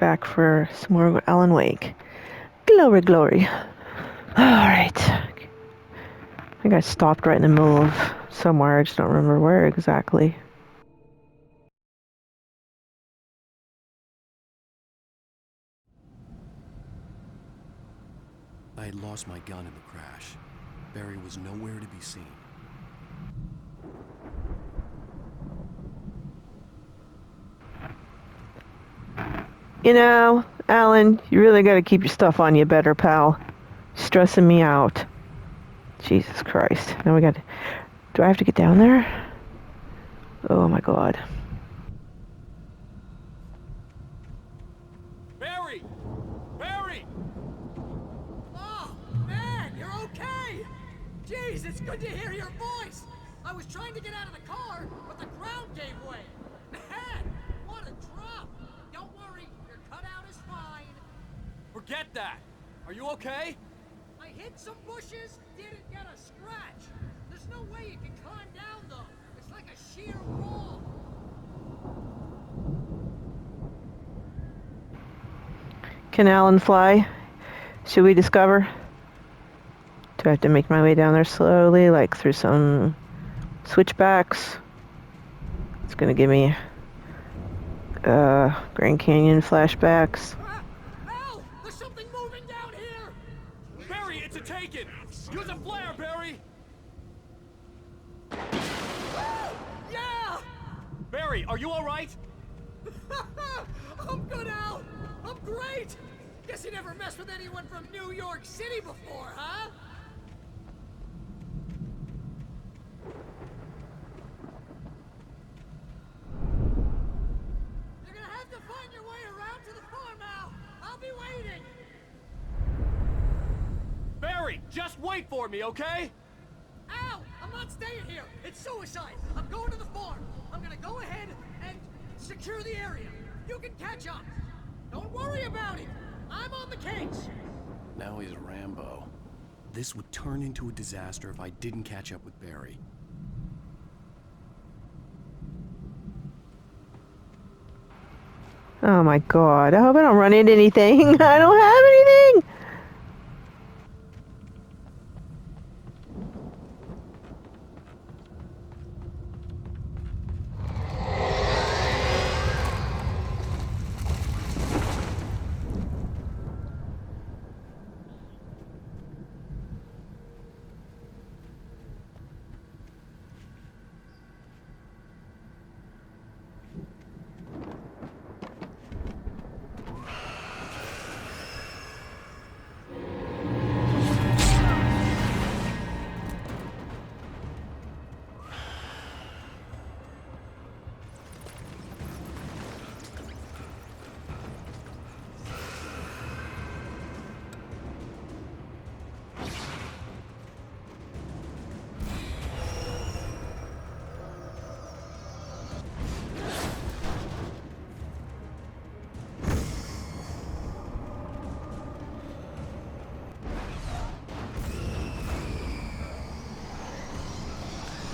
back for some more Alan Wake. Glory, glory. Alright. I think I stopped right in the middle of somewhere. I just don't remember where exactly. I had lost my gun in the crash. Barry was nowhere to be seen. You know, Alan, you really gotta keep your stuff on you better, pal. Stressing me out. Jesus Christ. Now we got... Do I have to get down there? Oh my god. Barry! Barry! Oh, man, you're okay! Jeez, it's good to hear your voice! I was trying to get out of the car, but the ground gave way. Man, what a drop! Don't worry, your cutout is fine. Forget that! Are you okay? I hit some bushes, didn't get a scratch. There's no way you can climb down, though. It's like a sheer wall. Can Alan fly? Should we discover? Do I have to make my way down there slowly, like through some switchbacks? It's gonna give me Grand Canyon flashbacks. Hell! There's something moving down here! Barry, it's a taken! Use a flare, Barry! Yeah! Barry, are you alright? I'm good, Al! I'm great! Guess you never messed with anyone from New York City before, huh? You're gonna have to find your way around to the farm, Al! I'll be waiting! Barry, just wait for me, okay? Al! I'm not staying here! It's suicide! I'm going to the farm! I'm gonna go ahead and secure the area! You can catch up! Don't worry about it! I'm on the case! Now he's Rambo. This would turn into a disaster if I didn't catch up with Barry. Oh my god, I hope I don't run into anything. I don't have anything!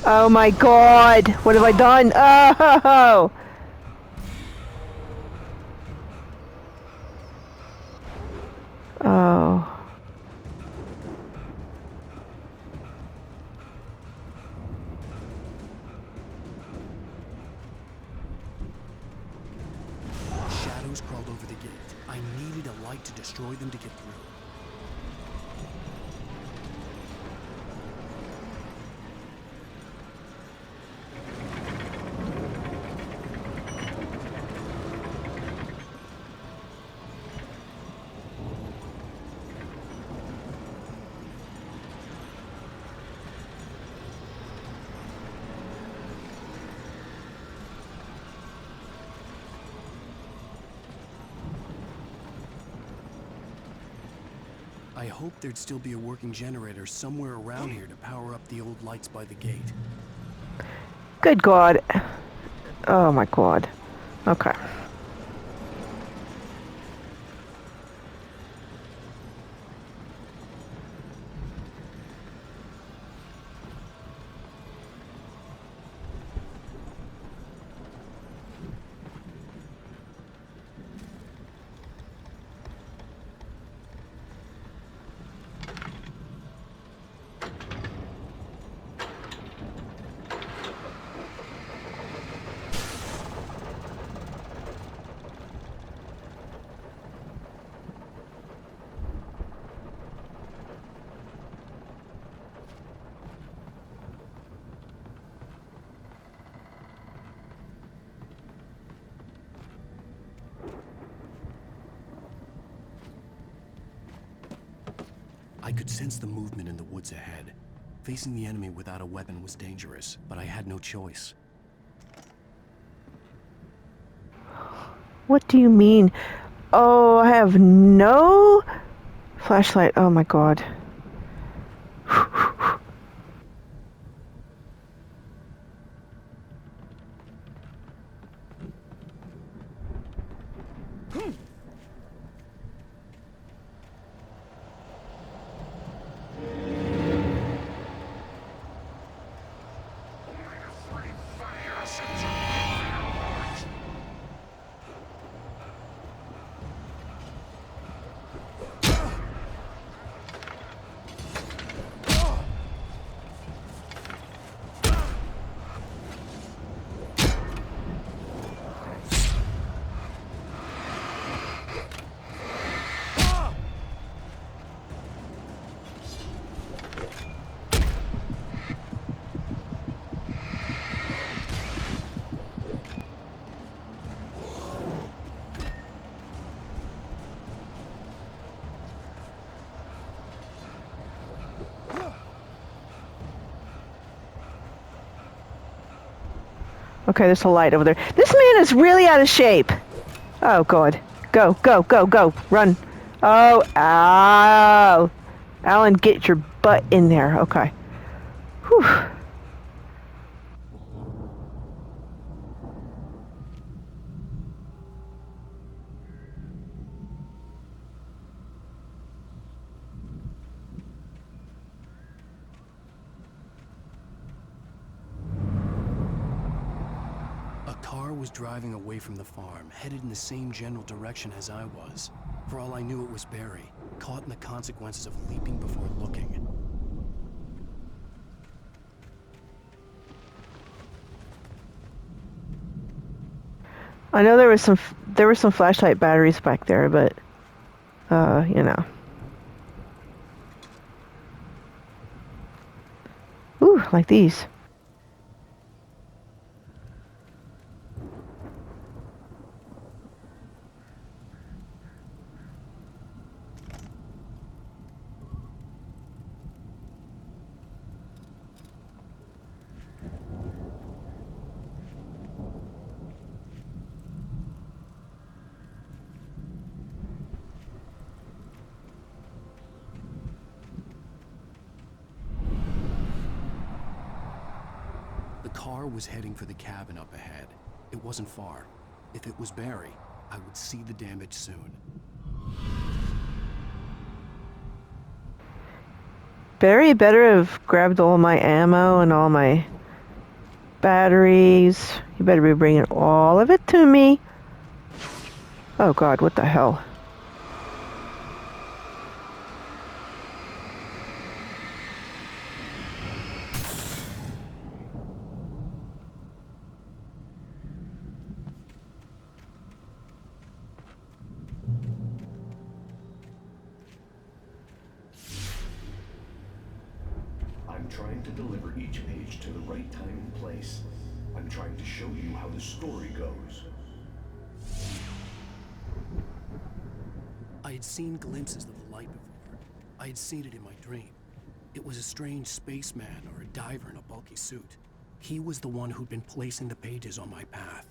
Oh my god! What have I done? Oh! Oh. Shadows crawled over the gate. I needed a light to destroy them to get through. I hoped there'd still be a working generator somewhere around here to power up the old lights by the gate. Good god. Oh my god. Okay. could sense the movement in the woods ahead. Facing the enemy without a weapon was dangerous, but I had no choice. What do you mean? Oh, I have no flashlight. Oh my god. Okay, there's a light over there. This man is really out of shape. Oh, God. Go, go, go, go. Run. Oh, ow. Alan, get your butt in there. Okay. Whew. A car was driving away from the farm, headed in the same general direction as I was. For all I knew, it was Barry, caught in the consequences of leaping before looking. I know there were some flashlight batteries back there, but you know. Ooh, like these. The car was heading for the cabin up ahead. It wasn't far. If it was Barry, I would see the damage soon. Barry better have grabbed all my ammo and all my batteries. You better be bringing all of it to me. Oh God, what the hell? I'm trying to deliver each page to the right time and place. I'm trying to show you how the story goes. I had seen glimpses of the light before. I had seen it in my dream. It was a strange spaceman or a diver in a bulky suit. He was the one who'd been placing the pages on my path.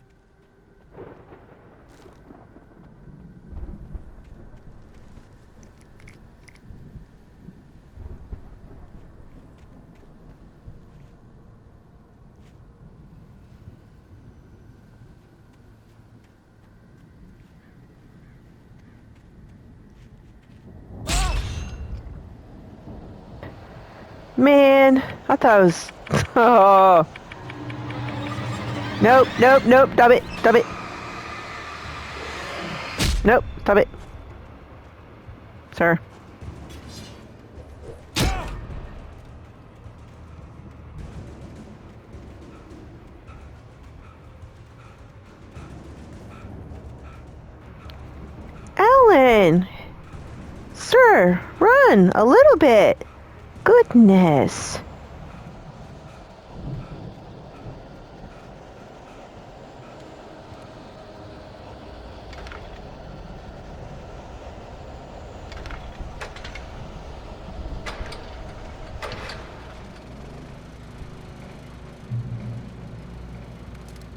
Man, I thought it was... Oh. Nope, nope, nope. Stop it. Stop it. Nope, stop it. Sir. Alan! Sir, run a little bit. Goodness.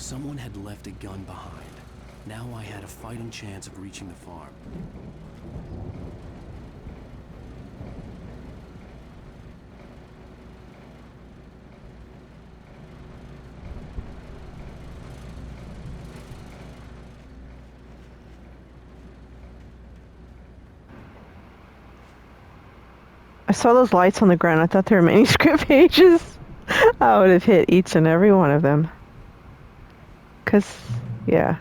Someone had left a gun behind. Now I had a fighting chance of reaching the farm. I saw those lights on the ground. I thought they were manuscript pages. I would have hit each and every one of them. 'Cause, yeah.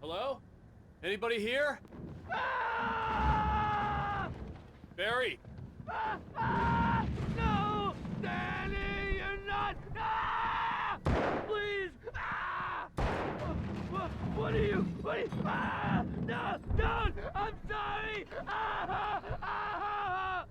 Hello? Anybody here? Barry? No! Danny, you're not! Ah! Please! Ah! What are you? Ah! No! Don't! I'm sorry! Ah! Ah!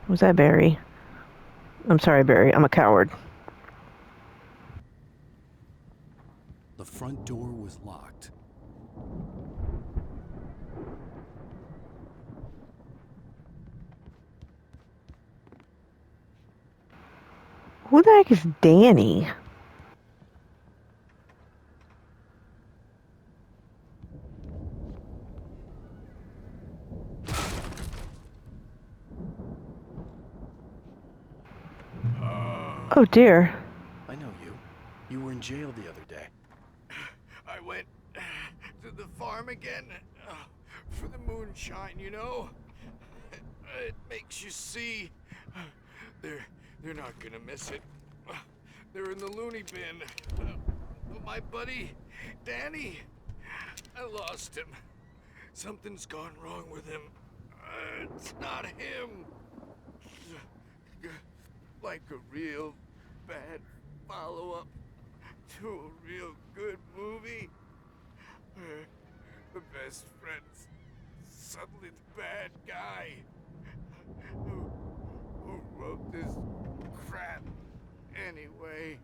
Was that Barry? I'm sorry, Barry. I'm a coward. The front door was locked. Who the heck is Danny? Oh dear. I know you. You were in jail the other day. I went to the farm again for the moonshine, you know? It makes you see. They're not gonna miss it. They're in the loony bin. But my buddy, Danny, I lost him. Something's gone wrong with him. It's not him. Like a real bad follow-up to a real good movie. Where the best friend's suddenly the bad guy. Who wrote this crap anyway?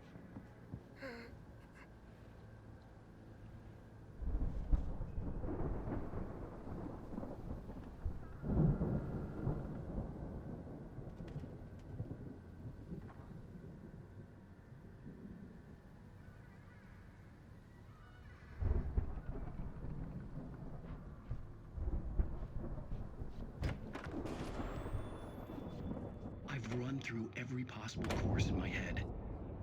I've run through every possible course in my head.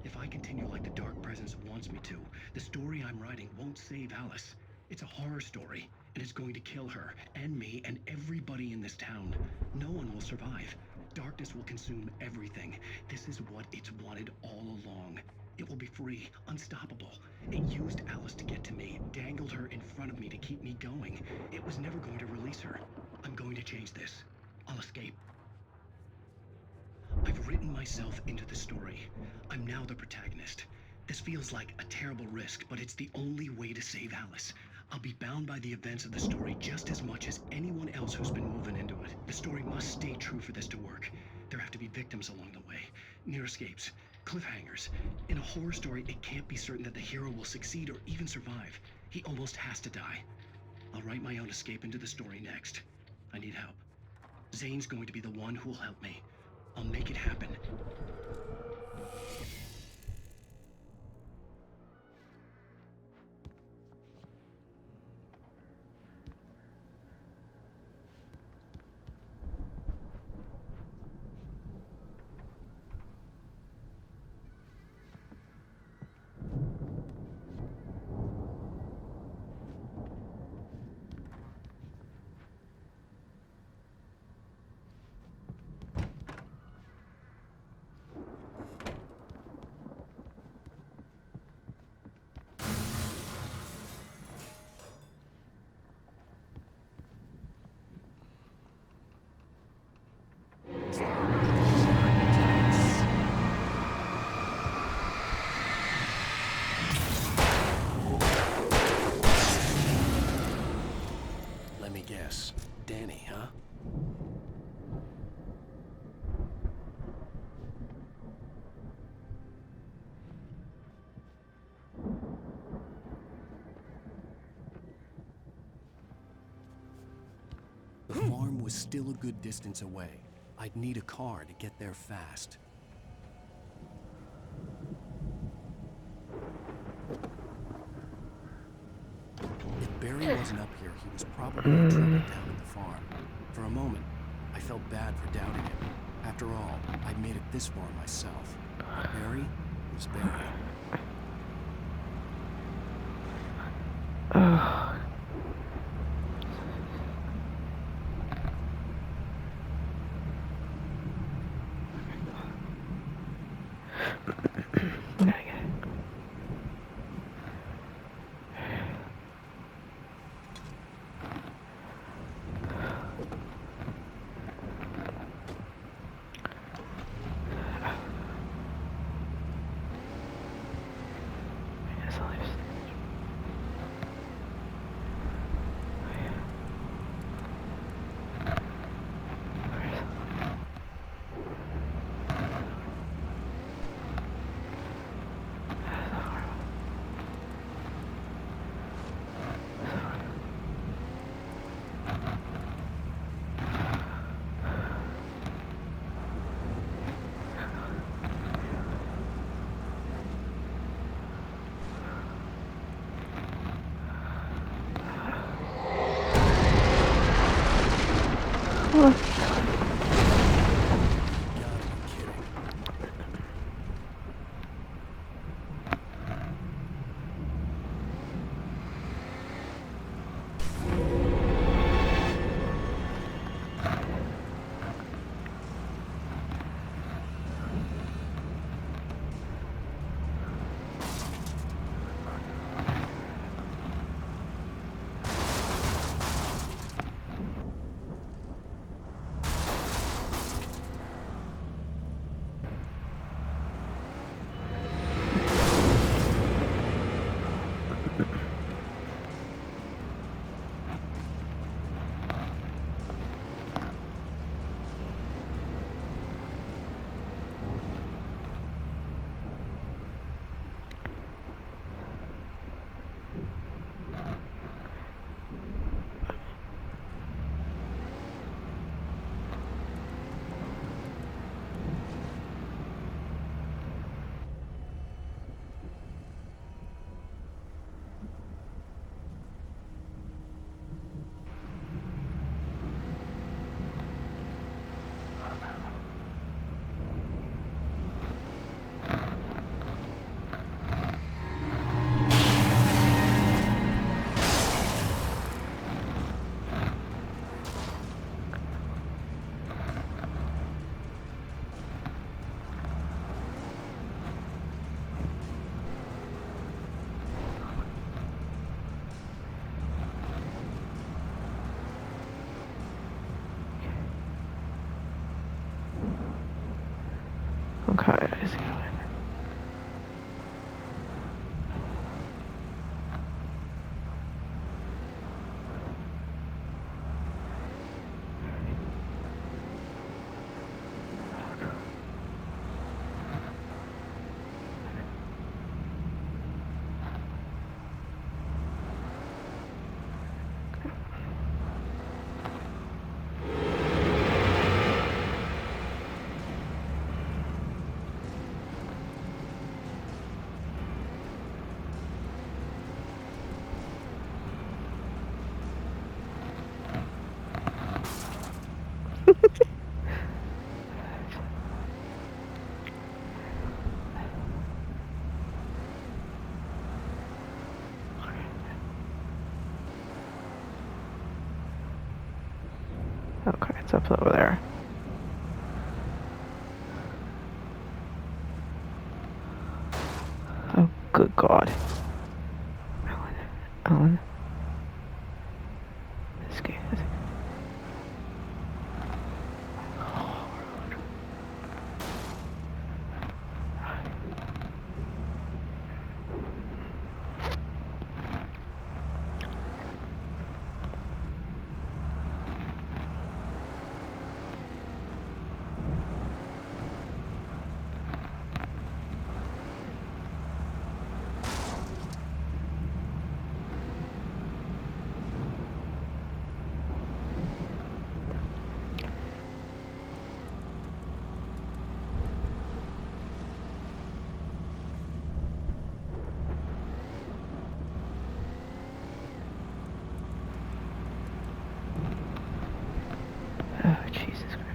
If I continue like the Dark Presence wants me to, the story I'm writing won't save Alice. It's a horror story, and it's going to kill her, and me, and everybody in this town. No one will survive. Darkness will consume everything. This is what it's wanted all along. It will be free, unstoppable. It used Alice to get to me, dangled her in front of me to keep me going. It was never going to release her. I'm going to change this. I'll escape. I've written myself into the story. I'm now the protagonist. This feels like a terrible risk, but it's the only way to save Alice. I'll be bound by the events of the story just as much as anyone else who's been woven into it. The story must stay true for this to work. There have to be victims along the way, near escapes, cliffhangers. In a horror story, it can't be certain that the hero will succeed or even survive. He almost has to die. I'll write my own escape into the story next. I need help. Zane's going to be the one who'll help me. I'll make it happen. Let me guess. Danny, huh? The farm was still a good distance away. I'd need a car to get there fast. If Barry wasn't up here, he was probably in trouble down at the farm. For a moment, I felt bad for doubting him. After all, I'd made it this far myself. Barry was Barry. Okay. Okay, it's up over there. Oh, good God. Alan. Alan. This game is... Oh, Jesus Christ.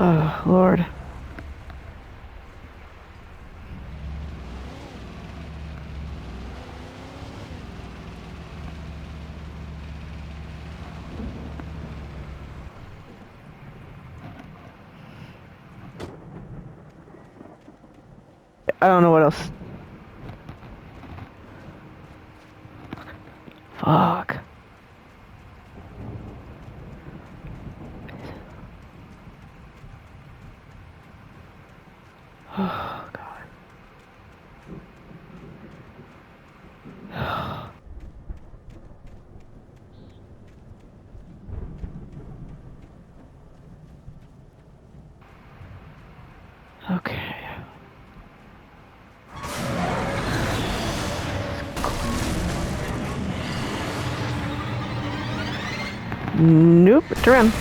Oh, Lord. I don't know what else. Fuck. Oh, God. Okay. Nope, it's around.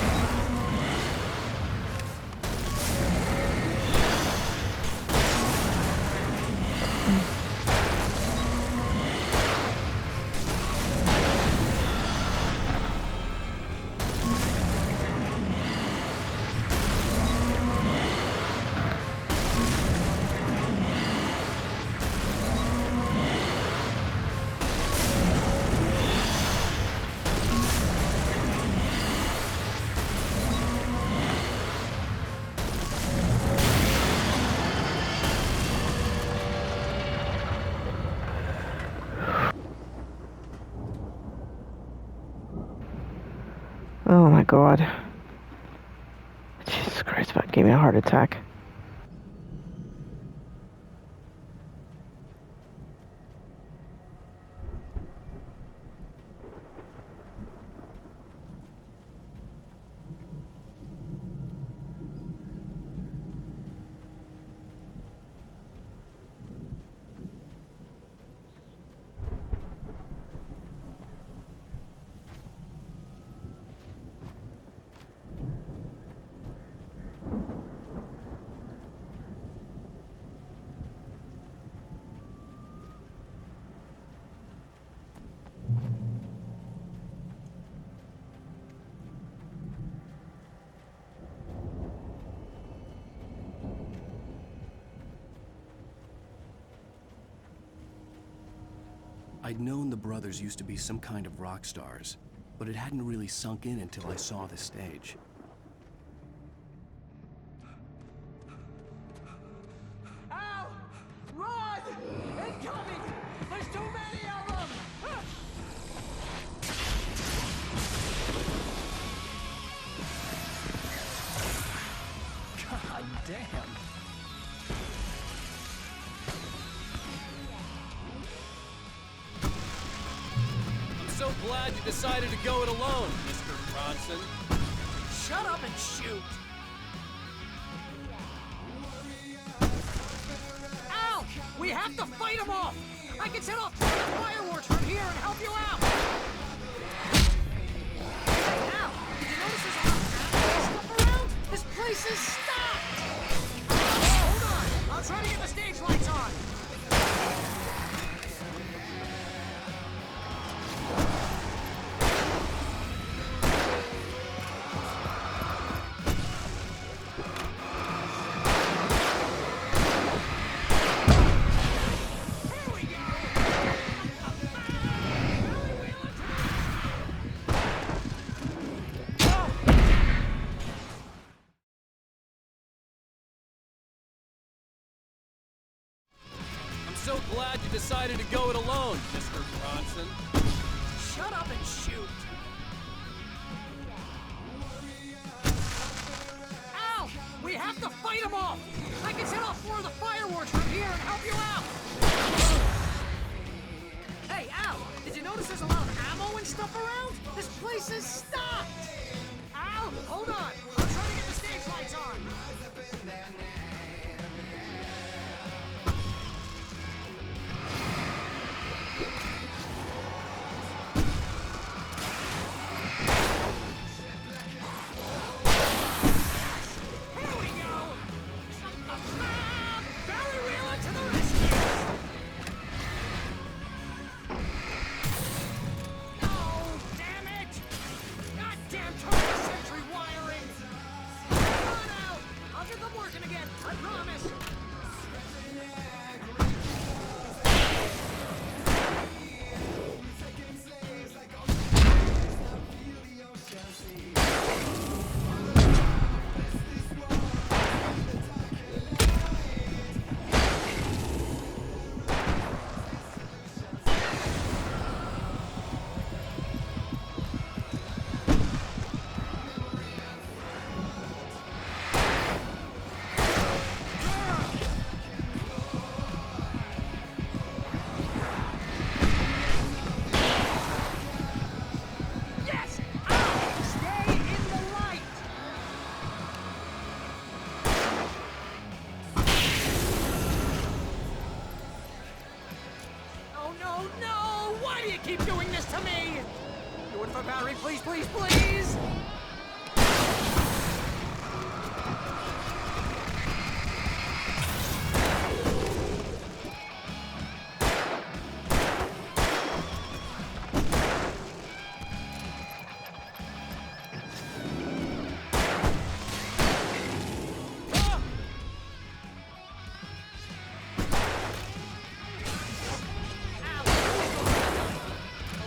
Oh my God. Jesus Christ, that gave me a heart attack. I'd known the brothers used to be some kind of rock stars, but it hadn't really sunk in until I saw the stage. Ow! Run! Incoming! There's too many of them! God damn. I'm so glad you decided to go it alone, Mr. Bronson. Shut up and shoot! Ow! We have to fight them off! I can set off fireworks from here and help you out! Ow! Did you notice there's a lot of stuff around? This place is stocked! Hold on! I'll try to get the stage lights on! I'm so glad you decided to go it alone, Mr. Bronson. Shut up and shoot! Ow! We have to fight them off! I can set off more of the fireworks from here and help you out! Hey, Al! Did you notice there's a lot of ammo and stuff around? This place is stocked! Al! Hold on! I'm trying to get the stage lights on! Here we go! Barry Wheeler to the rescue! No! Damn it! Goddamn 20th century wiring! Come on out! keep doing this to me? Do it for Barry, please, please, please!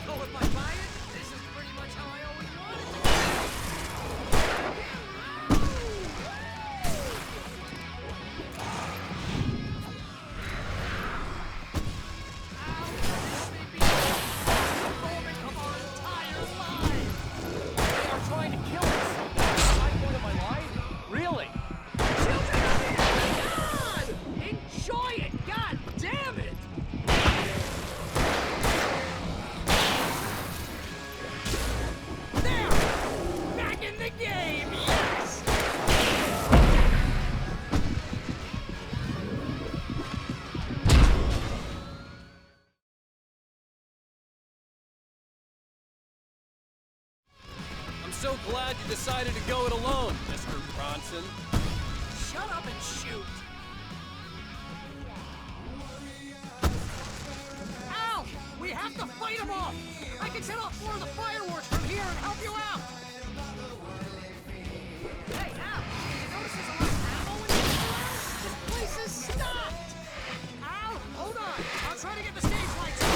Although if I buy it, this is pretty much how I always wanted it to be. They are trying to kill us. That's the high point of my life? Really? Children of the Elder God! Enjoy it! God damn it! There! Back in the game! Yes! I'm so glad you decided to go it alone, Mr. Bronson. Shut up and shoot! Ow! We have to fight them off! I can set off more of the fireworks from here and help you out! Hey, Al! You notice there's a lot of ammo in this around? This place is stocked! Al, hold on! I'll try to get the stage lights on!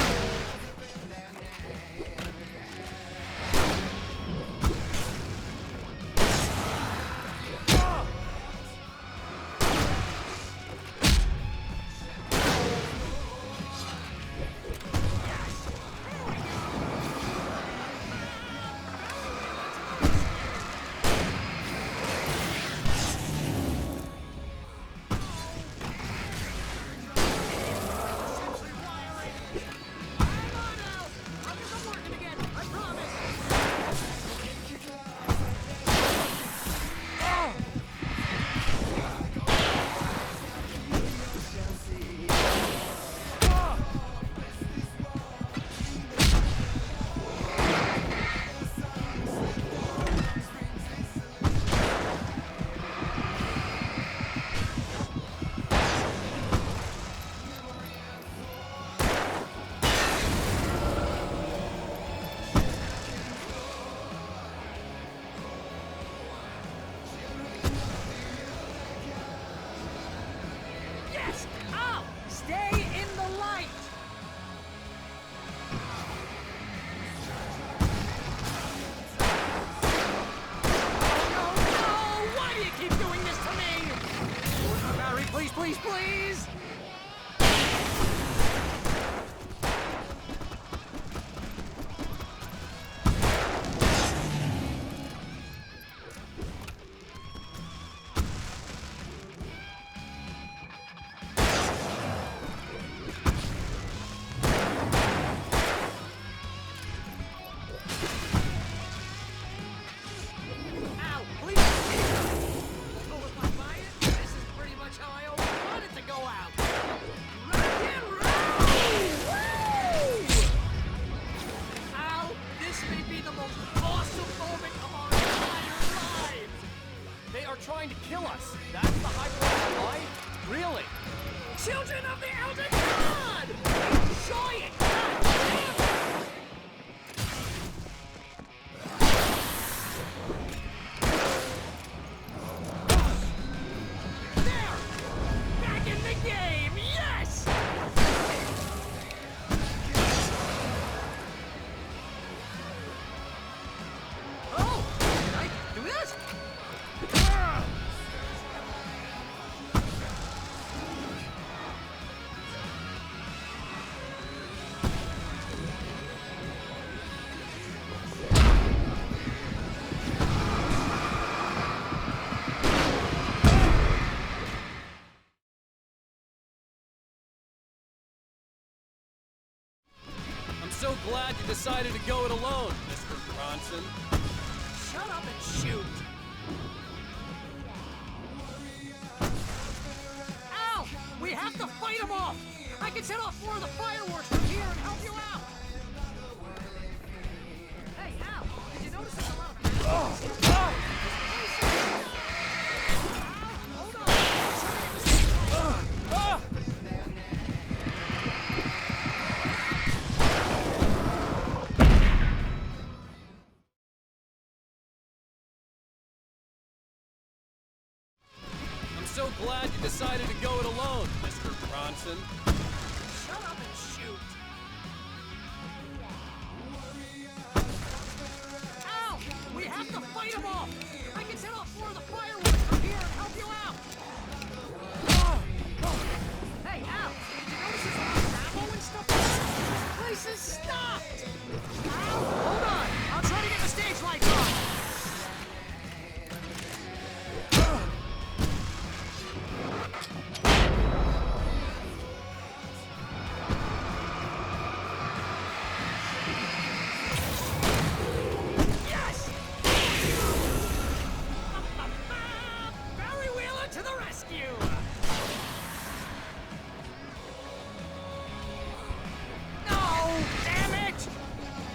Yes! Al! Stay in the light! Oh, no! Why do you keep doing this to me? Barry, please, please, please! Ow, please! Although if I buy it, this is pretty much how I always wanted to go out. Rock and roll! Woo! Ow, this may be the most awesome moment of our entire lives! They are trying to kill us. That's the high point of my life? Really? Children of the Elder God! Enjoy it! God damn it! There! Back in the game! Yes! Oh! Can I do this? I'm so glad you decided to go it alone, Mr. Bronson. Shut up and shoot! Ow! We have to fight them off! I can set off more of the fireworks from here and help you out! decided to go it alone, Mr. Bronson. Shut up and shoot! Ow! We have to fight them off! I can set off 4 of the fireworks from here and help you out! Hey, Al! Did you notice there's a lot of ammo and stuff like that? This place is stopped! Al, hold on! I'll try to get the stage lights on! Yes! Barry Wheeler to the rescue! No! Damn it!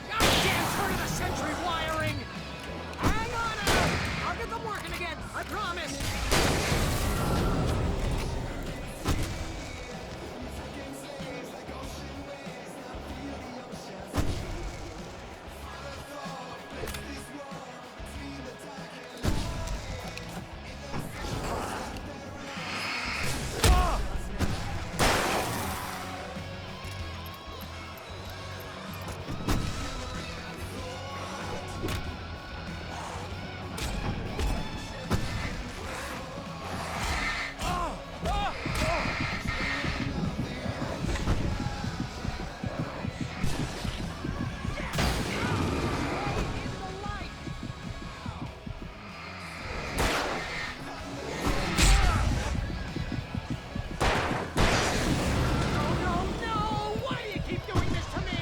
Goddamn turn of the century wiring! Hang on, Al! I'll get them working again, I promise! No, no! Why do you keep doing this to me?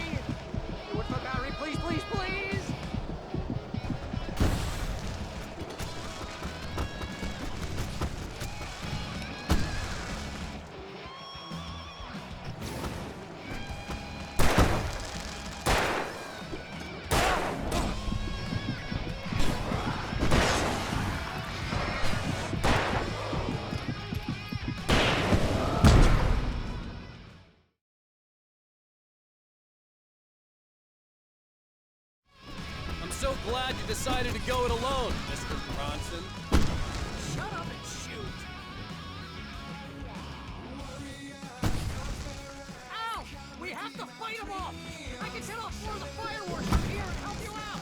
Do it for Barry, please, please, please! I'm so glad you decided to go it alone, Mr. Bronson. Shut up and shoot! Ow! We have to fight them off! I can set off 4 of the fireworks from here and help you out!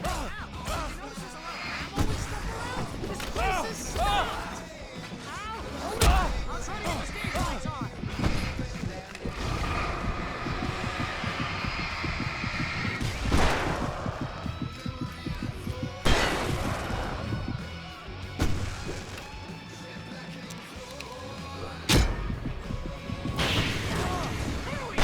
Ow! You notice there's a lot of ammo and stuff around? This place is stopped! Ow! Hold on! I'll try to get the stage lights on! There we go!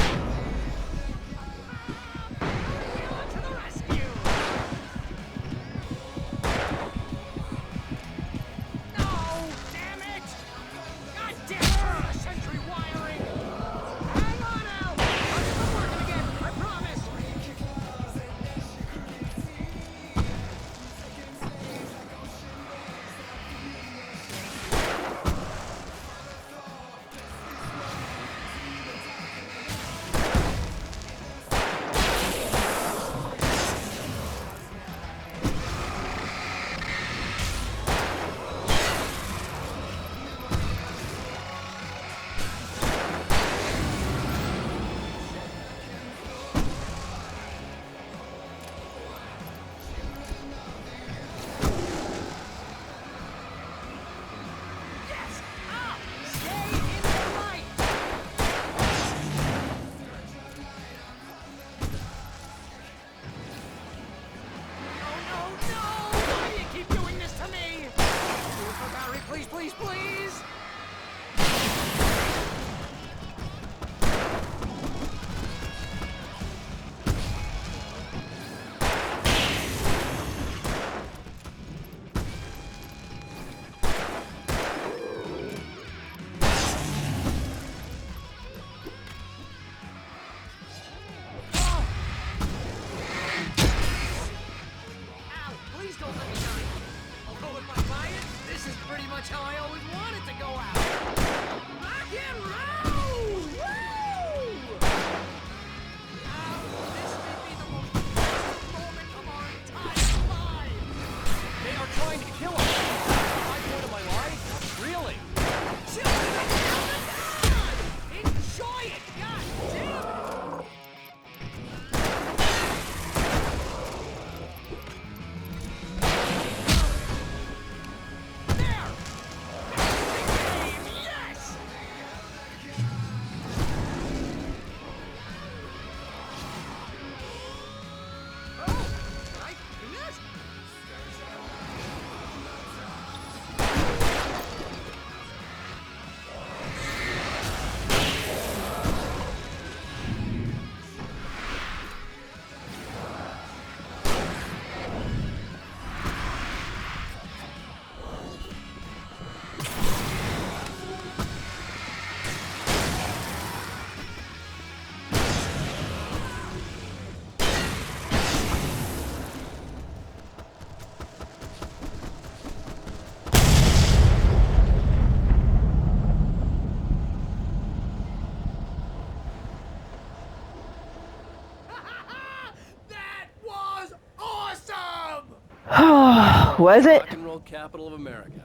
Was it? Rock and roll capital of America.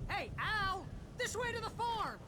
Hey, Al! This way to the farm!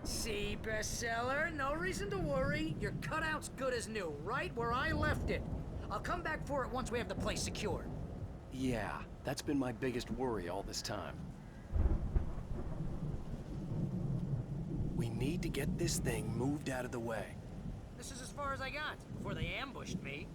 See, bestseller, no reason to worry. Your cutout's good as new, right where I left it. I'll come back for it once we have the place secured. Yeah, that's been my biggest worry all this time. We need to get this thing moved out of the way. This is as far as I got, before they ambushed me.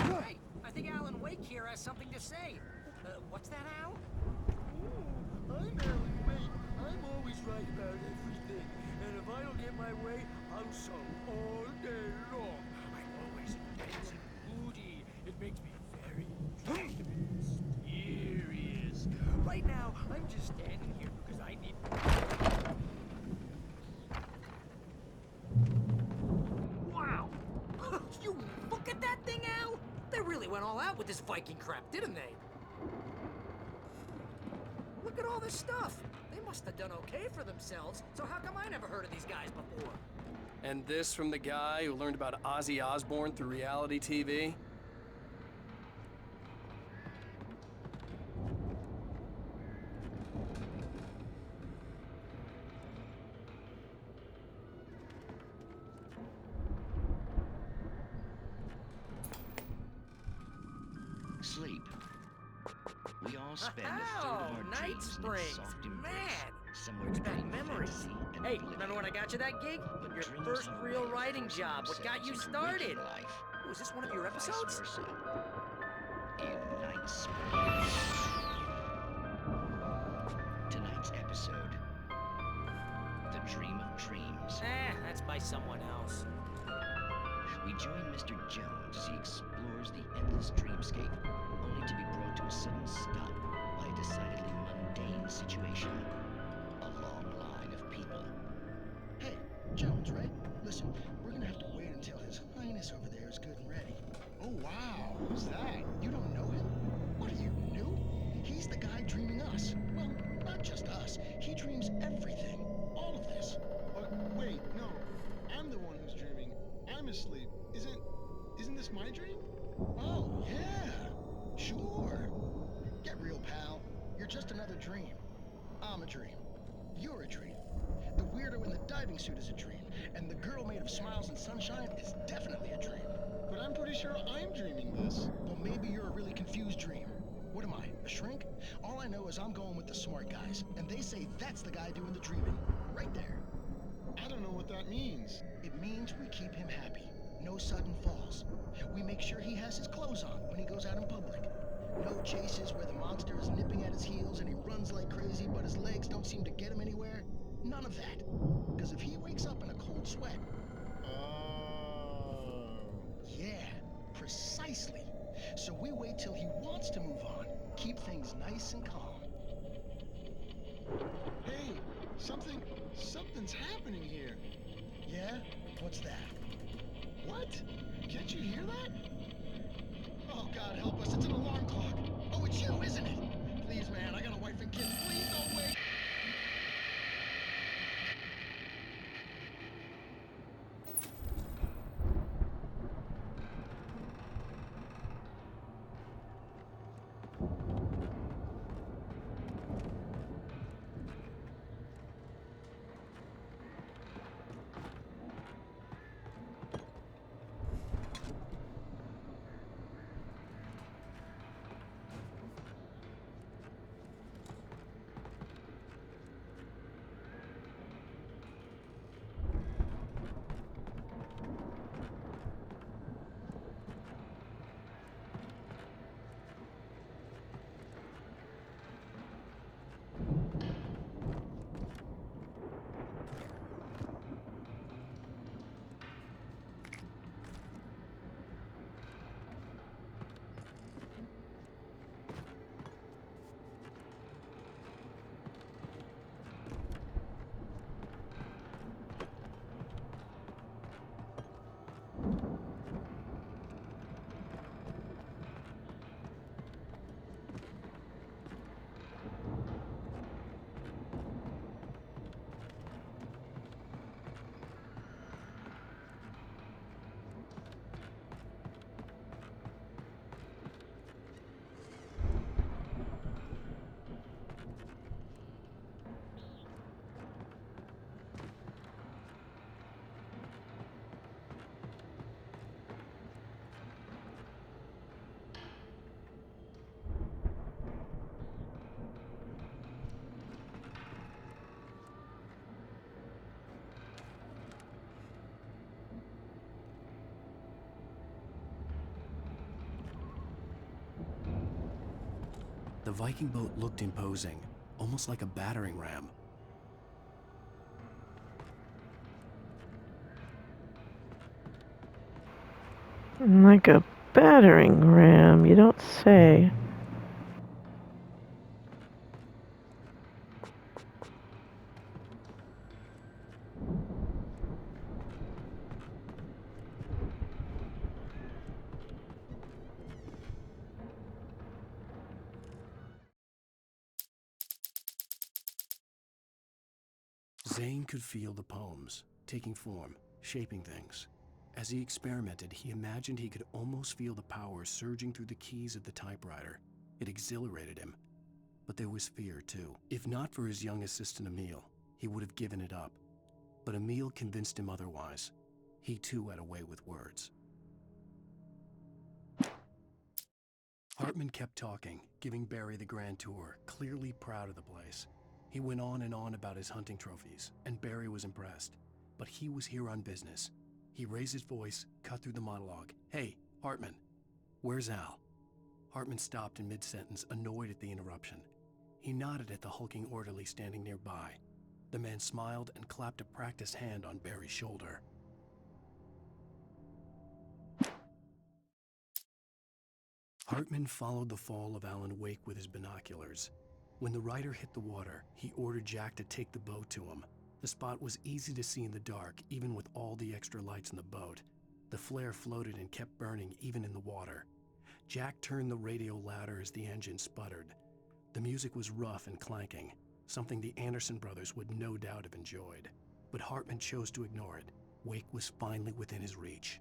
Hey, I think Alan Wake here has something to say. What's that, Al? I'm Alan Wake. I'm always right about everything. And if I don't get my way, I'll sew all day long. I'm always intense and moody. It makes me very mysterious. Right now, I'm just standing here because I need... Wow! You look at that thing, Al! They really went all out with this Viking crap, didn't they? Look at all this stuff. They must have done okay for themselves, so how come I never heard of these guys before? And this from the guy who learned about Ozzy Osbourne through reality TV? Sleep. We all spend a third Oh, of our Night dreams in Springs. its soft embrace, Man, somewhere brings back between memories. fantasy and Hey, oblivion. remember when I got you that gig? But Your dreams first have a real way of writing forcing job. What got you themselves into started? waking life, Oh, is this one of your or vice episodes? versa. In Night Springs. Tonight's episode, The Dream of Dreams. That's by someone else. We We join Mr. Jones as he explores the endless dreamscape, only to be brought to a sudden stop by a decidedly mundane situation. A long line of people. Hey, Jones, right? Listen, we're gonna have to wait until His Highness over there is good and ready. Oh, wow. Who's that? You don't know him? What are you, new? He's the guy dreaming us. Well, not just us. He dreams everything. All of this. Wait, no. I'm the one who's dreaming. I'm asleep. Isn't this my dream? Oh, yeah. Sure. Get real, pal. You're just another dream. I'm a dream. You're a dream. The weirdo in the diving suit is a dream. And the girl made of smiles and sunshine is definitely a dream. But I'm pretty sure I'm dreaming this. Well, maybe you're a really confused dream. What am I, a shrink? All I know is I'm going with the smart guys, and they say that's the guy doing the dreaming. Right there. I don't know what that means. It means we keep him happy. No sudden falls. We make sure he has his clothes on when he goes out in public. No chases where the monster is nipping at his heels and he runs like crazy, but his legs don't seem to get him anywhere. None of that. Because if he wakes up in a cold sweat... Oh. Yeah, precisely. So we wait till he wants to move on. Keep things nice and calm. Hey, something's happening here. Yeah? What's that? What? Can't you hear that? Oh, God help us, it's an alarm clock. Oh, it's you, isn't it? Please, man, I got a wife and kids. Please don't wait. The Viking boat looked imposing, almost like a battering ram. Like a battering ram, you don't say. Zane could feel the poems, taking form, shaping things. As he experimented, he imagined he could almost feel the power surging through the keys of the typewriter. It exhilarated him. But there was fear, too. If not for his young assistant Emil, he would have given it up. But Emil convinced him otherwise. He too had a way with words. Hartman kept talking, giving Barry the grand tour, clearly proud of the place. He went on and on about his hunting trophies, and Barry was impressed. But he was here on business. He raised his voice, cut through the monologue. "Hey, Hartman, where's Al?" Hartman stopped in mid-sentence, annoyed at the interruption. He nodded at the hulking orderly standing nearby. The man smiled and clapped a practiced hand on Barry's shoulder. Hartman followed the fall of Alan Wake with his binoculars. When the rider hit the water, he ordered Jack to take the boat to him. The spot was easy to see in the dark, even with all the extra lights in the boat. The flare floated and kept burning even in the water. Jack turned the radio louder as the engine sputtered. The music was rough and clanking, something the Anderson brothers would no doubt have enjoyed. But Hartman chose to ignore it. Wake was finally within his reach.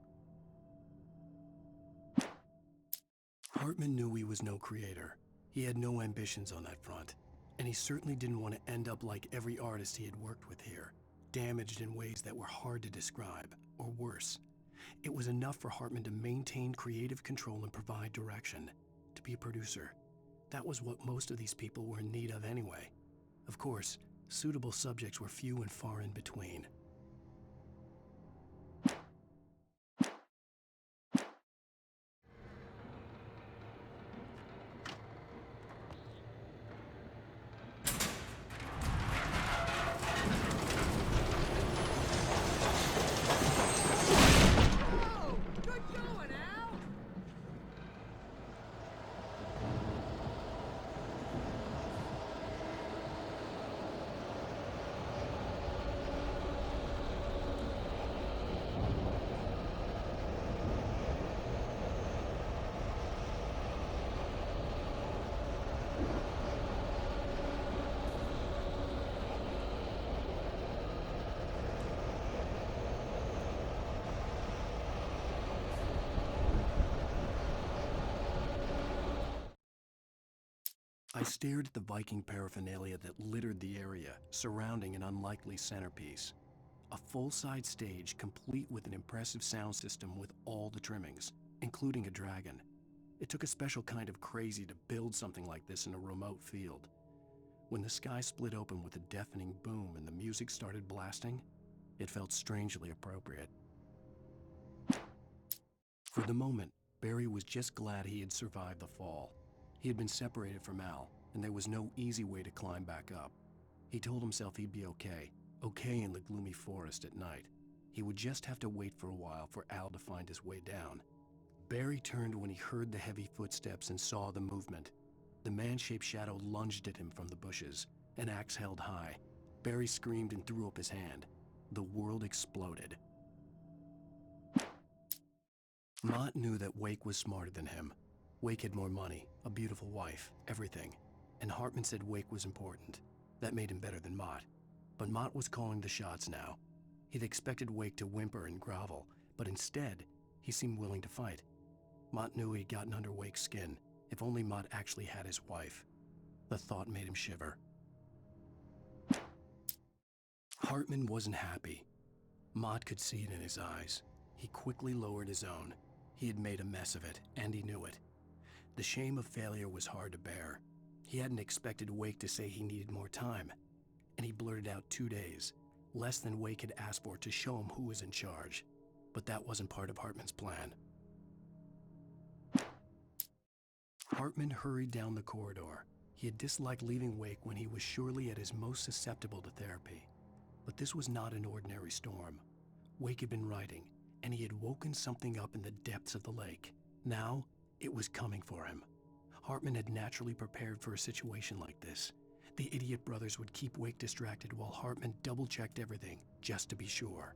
Hartman knew he was no creator. He had no ambitions on that front, and he certainly didn't want to end up like every artist he had worked with here, damaged in ways that were hard to describe, or worse. It was enough for Hartman to maintain creative control and provide direction, to be a producer. That was what most of these people were in need of anyway. Of course, suitable subjects were few and far in between. I stared at the Viking paraphernalia that littered the area, surrounding an unlikely centerpiece. A full-size stage complete with an impressive sound system with all the trimmings, including a dragon. It took a special kind of crazy to build something like this in a remote field. When the sky split open with a deafening boom and the music started blasting, it felt strangely appropriate. For the moment, Barry was just glad he had survived the fall. He had been separated from Al, and there was no easy way to climb back up. He told himself he'd be okay in the gloomy forest at night. He would just have to wait for a while for Al to find his way down. Barry turned when he heard the heavy footsteps and saw the movement. The man-shaped shadow lunged at him from the bushes, an axe held high. Barry screamed and threw up his hand. The world exploded. Mott knew that Wake was smarter than him. Wake had more money, a beautiful wife, everything. And Hartman said Wake was important. That made him better than Mott. But Mott was calling the shots now. He'd expected Wake to whimper and grovel, but instead, he seemed willing to fight. Mott knew he'd gotten under Wake's skin. If only Mott actually had his wife. The thought made him shiver. Hartman wasn't happy. Mott could see it in his eyes. He quickly lowered his own. He had made a mess of it, and he knew it. The shame of failure was hard to bear. He hadn't expected Wake to say he needed more time, and he blurted out 2 days, less than Wake had asked for to show him who was in charge. But that wasn't part of Hartman's plan. Hartman hurried down the corridor. He had disliked leaving Wake when he was surely at his most susceptible to therapy. But this was not an ordinary storm. Wake had been writing, and he had woken something up in the depths of the lake. Now, it was coming for him. Hartman had naturally prepared for a situation like this. The idiot brothers would keep Wake distracted while Hartman double-checked everything, just to be sure.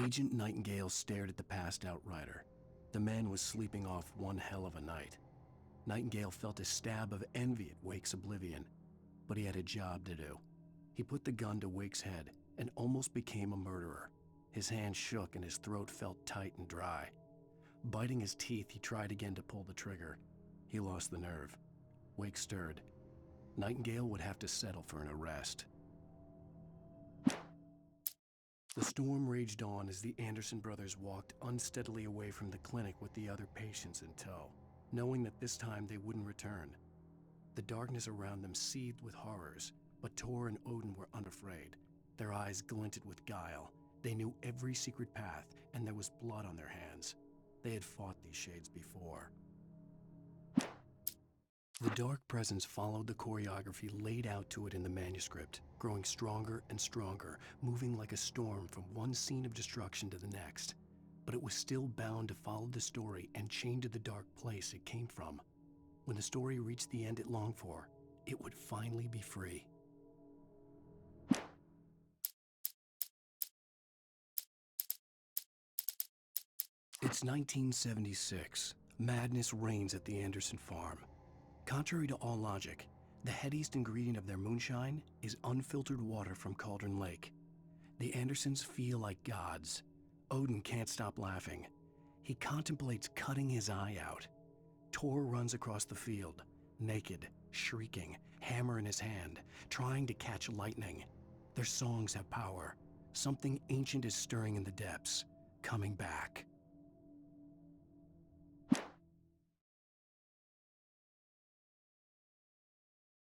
Agent Nightingale stared at the passed-out rider. The man was sleeping off one hell of a night. Nightingale felt a stab of envy at Wake's oblivion, but he had a job to do. He put the gun to Wake's head and almost became a murderer. His hand shook and his throat felt tight and dry. Biting his teeth, he tried again to pull the trigger. He lost the nerve. Wake stirred. Nightingale would have to settle for an arrest. The storm raged on as the Anderson brothers walked unsteadily away from the clinic with the other patients in tow, knowing that this time they wouldn't return. The darkness around them seethed with horrors, but Tor and Odin were unafraid. Their eyes glinted with guile. They knew every secret path, and there was blood on their hands. They had fought these shades before. The dark presence followed the choreography laid out to it in the manuscript, growing stronger and stronger, moving like a storm from one scene of destruction to the next. but it was still bound to follow the story and chained to the dark place it came from. When the story reached the end it longed for, it would finally be free. It's 1976. Madness reigns at the Anderson farm. Contrary to all logic, the headiest ingredient of their moonshine is unfiltered water from Cauldron Lake. The Andersons feel like gods. Odin can't stop laughing. He contemplates cutting his eye out. Tor runs across the field, naked, shrieking, hammer in his hand, trying to catch lightning. Their songs have power. Something ancient is stirring in the depths, coming back.